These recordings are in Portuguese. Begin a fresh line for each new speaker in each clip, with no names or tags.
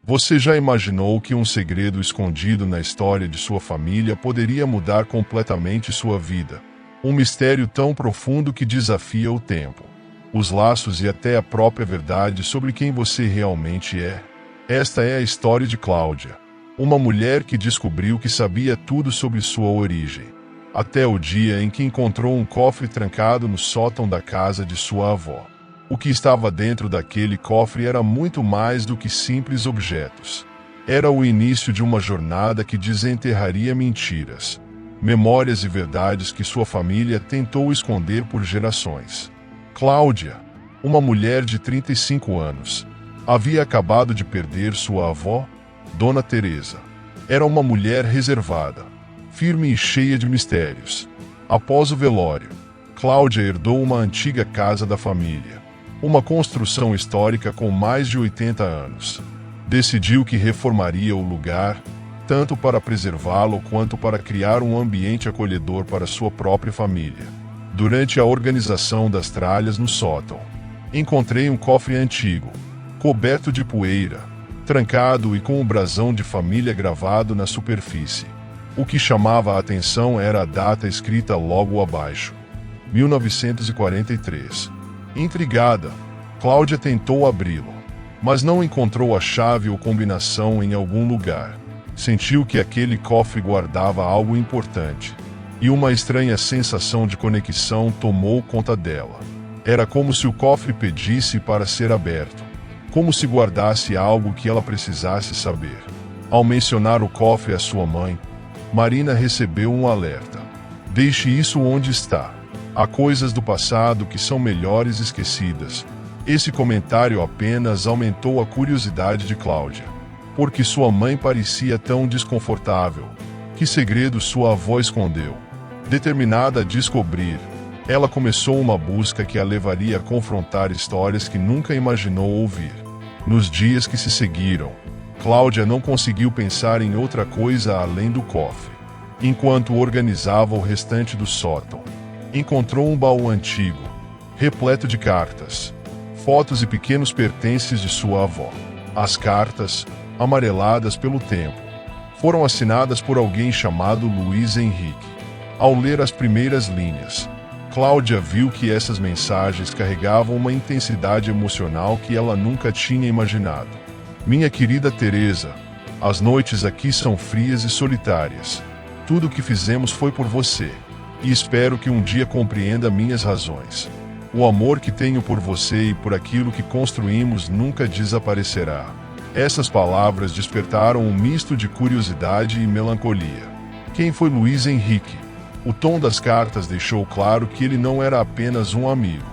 Você já imaginou que um segredo escondido na história de sua família poderia mudar completamente sua vida? Um mistério tão profundo que desafia o tempo, os laços e até a própria verdade sobre quem você realmente é. Esta é a história de Cláudia, uma mulher que descobriu que sabia tudo sobre sua origem, até o dia em que encontrou um cofre trancado no sótão da casa de sua avó. O que estava dentro daquele cofre era muito mais do que simples objetos. Era o início de uma jornada que desenterraria mentiras, memórias e verdades que sua família tentou esconder por gerações. Cláudia, uma mulher de 35 anos, havia acabado de perder sua avó, Dona Teresa. Era uma mulher reservada, firme e cheia de mistérios. Após o velório, Cláudia herdou uma antiga casa da família, uma construção histórica com mais de 80 anos. Decidiu que reformaria o lugar, tanto para preservá-lo quanto para criar um ambiente acolhedor para sua própria família. Durante a organização das tralhas no sótão, encontrei um cofre antigo, coberto de poeira, trancado e com um brasão de família gravado na superfície. O que chamava a atenção era a data escrita logo abaixo: 1943. Intrigada, Cláudia tentou abri-lo, mas não encontrou a chave ou combinação em algum lugar. Sentiu que aquele cofre guardava algo importante, e uma estranha sensação de conexão tomou conta dela. Era como se o cofre pedisse para ser aberto, como se guardasse algo que ela precisasse saber. Ao mencionar o cofre à sua mãe, Marina recebeu um alerta: deixe isso onde está. Há coisas do passado que são melhores esquecidas. Esse comentário apenas aumentou a curiosidade de Cláudia. Por que sua mãe parecia tão desconfortável? Que segredo sua avó escondeu? Determinada a descobrir, ela começou uma busca que a levaria a confrontar histórias que nunca imaginou ouvir. Nos dias que se seguiram, Cláudia não conseguiu pensar em outra coisa além do cofre. Enquanto organizava o restante do sótão, encontrou um baú antigo, repleto de cartas, fotos e pequenos pertences de sua avó. As cartas, amareladas pelo tempo, foram assinadas por alguém chamado Luiz Henrique. Ao ler as primeiras linhas, Cláudia viu que essas mensagens carregavam uma intensidade emocional que ela nunca tinha imaginado. Minha querida Teresa, as noites aqui são frias e solitárias. Tudo o que fizemos foi por você. E espero que um dia compreenda minhas razões. O amor que tenho por você e por aquilo que construímos nunca desaparecerá. Essas palavras despertaram um misto de curiosidade e melancolia. Quem foi Luiz Henrique? O tom das cartas deixou claro que ele não era apenas um amigo.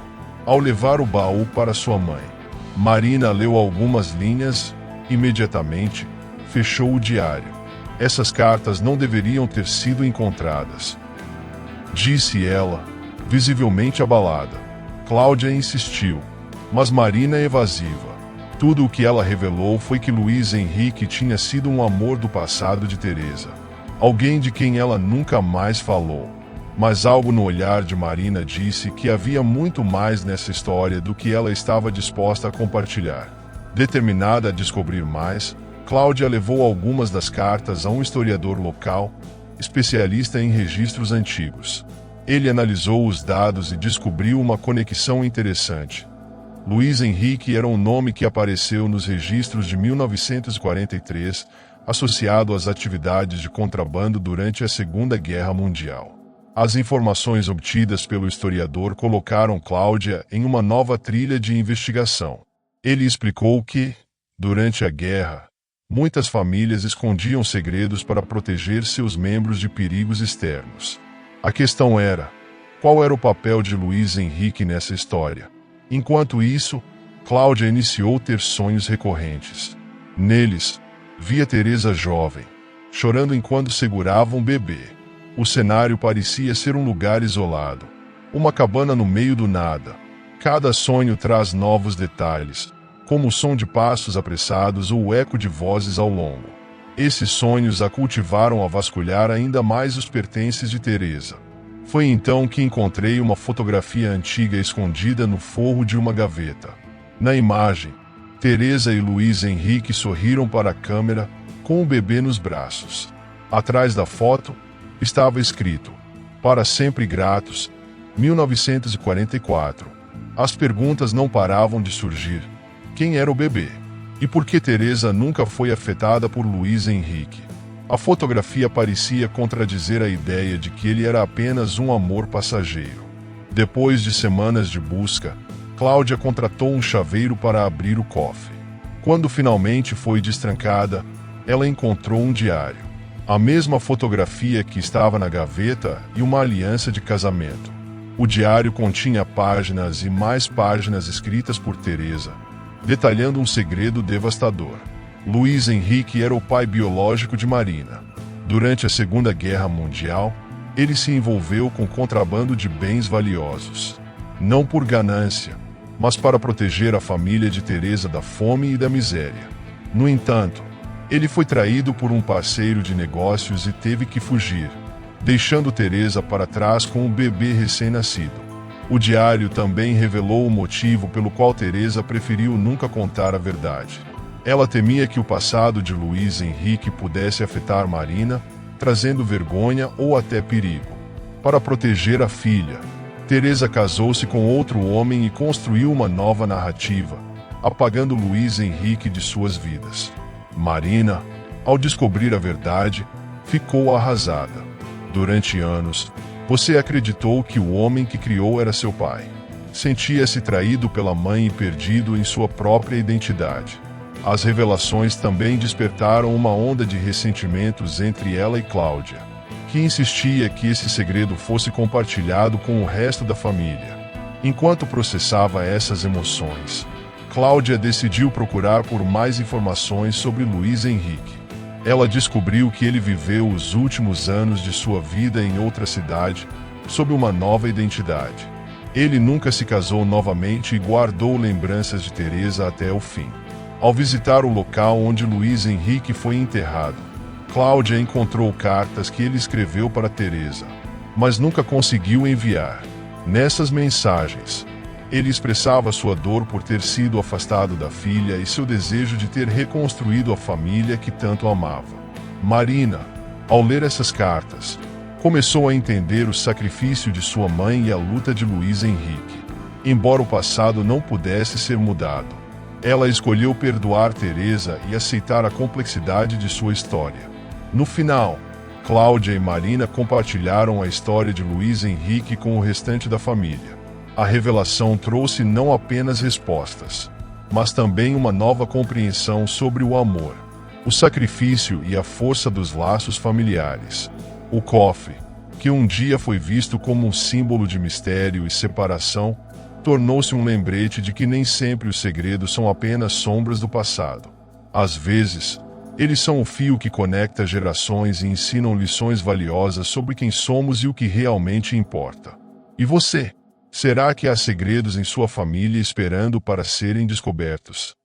Ao levar o baú para sua mãe, Marina leu algumas linhas. Imediatamente, fechou o diário. Essas cartas não deveriam ter sido encontradas, disse ela, visivelmente abalada. Cláudia insistiu, mas Marina evasiva. Tudo o que ela revelou foi que Luiz Henrique tinha sido um amor do passado de Teresa, alguém de quem ela nunca mais falou. Mas algo no olhar de Marina disse que havia muito mais nessa história do que ela estava disposta a compartilhar. Determinada a descobrir mais, Cláudia levou algumas das cartas a um historiador local, especialista em registros antigos. Ele analisou os dados e descobriu uma conexão interessante. Luiz Henrique era um nome que apareceu nos registros de 1943, associado às atividades de contrabando durante a Segunda Guerra Mundial. As informações obtidas pelo historiador colocaram Cláudia em uma nova trilha de investigação. Ele explicou que, durante a guerra, muitas famílias escondiam segredos para proteger seus membros de perigos externos. A questão era: qual era o papel de Luiz Henrique nessa história? Enquanto isso, Cláudia iniciou a ter sonhos recorrentes. Neles, via Teresa jovem, chorando enquanto segurava um bebê. O cenário parecia ser um lugar isolado, uma cabana no meio do nada. Cada sonho traz novos detalhes, como o som de passos apressados ou o eco de vozes ao longo. Esses sonhos a cultivaram a vasculhar ainda mais os pertences de Teresa. Foi então que encontrei uma fotografia antiga escondida no forro de uma gaveta. Na imagem, Teresa e Luiz Henrique sorriram para a câmera, com o bebê nos braços. Atrás da foto, estava escrito: "Para sempre gratos, 1944. As perguntas não paravam de surgir. Quem era o bebê? E por que Teresa nunca foi afetada por Luiz Henrique? A fotografia parecia contradizer a ideia de que ele era apenas um amor passageiro. Depois de semanas de busca, Cláudia contratou um chaveiro para abrir o cofre. Quando finalmente foi destrancada, ela encontrou um diário. A mesma fotografia que estava na gaveta e uma aliança de casamento. O diário continha páginas e mais páginas escritas por Teresa, detalhando um segredo devastador. Luiz Henrique era o pai biológico de Marina. Durante a Segunda Guerra Mundial, ele se envolveu com contrabando de bens valiosos. Não por ganância, mas para proteger a família de Teresa da fome e da miséria. No entanto, ele foi traído por um parceiro de negócios e teve que fugir, deixando Teresa para trás com um bebê recém-nascido. O diário também revelou o motivo pelo qual Teresa preferiu nunca contar a verdade. Ela temia que o passado de Luiz Henrique pudesse afetar Marina, trazendo vergonha ou até perigo. Para proteger a filha, Teresa casou-se com outro homem e construiu uma nova narrativa, apagando Luiz Henrique de suas vidas. Marina, ao descobrir a verdade, ficou arrasada. Durante anos, você acreditou que o homem que criou era seu pai. Sentia-se traído pela mãe e perdido em sua própria identidade. As revelações também despertaram uma onda de ressentimentos entre ela e Cláudia, que insistia que esse segredo fosse compartilhado com o resto da família. Enquanto processava essas emoções, Cláudia decidiu procurar por mais informações sobre Luiz Henrique. Ela descobriu que ele viveu os últimos anos de sua vida em outra cidade, sob uma nova identidade. Ele nunca se casou novamente e guardou lembranças de Teresa até o fim. Ao visitar o local onde Luiz Henrique foi enterrado, Cláudia encontrou cartas que ele escreveu para Teresa, mas nunca conseguiu enviar. Nessas mensagens, ele expressava sua dor por ter sido afastado da filha e seu desejo de ter reconstruído a família que tanto amava. Marina, ao ler essas cartas, começou a entender o sacrifício de sua mãe e a luta de Luiz Henrique. Embora o passado não pudesse ser mudado, ela escolheu perdoar Teresa e aceitar a complexidade de sua história. No final, Cláudia e Marina compartilharam a história de Luiz Henrique com o restante da família. A revelação trouxe não apenas respostas, mas também uma nova compreensão sobre o amor, o sacrifício e a força dos laços familiares. O cofre, que um dia foi visto como um símbolo de mistério e separação, tornou-se um lembrete de que nem sempre os segredos são apenas sombras do passado. Às vezes, eles são o fio que conecta gerações e ensinam lições valiosas sobre quem somos e o que realmente importa. E você? Será que há segredos em sua família esperando para serem descobertos?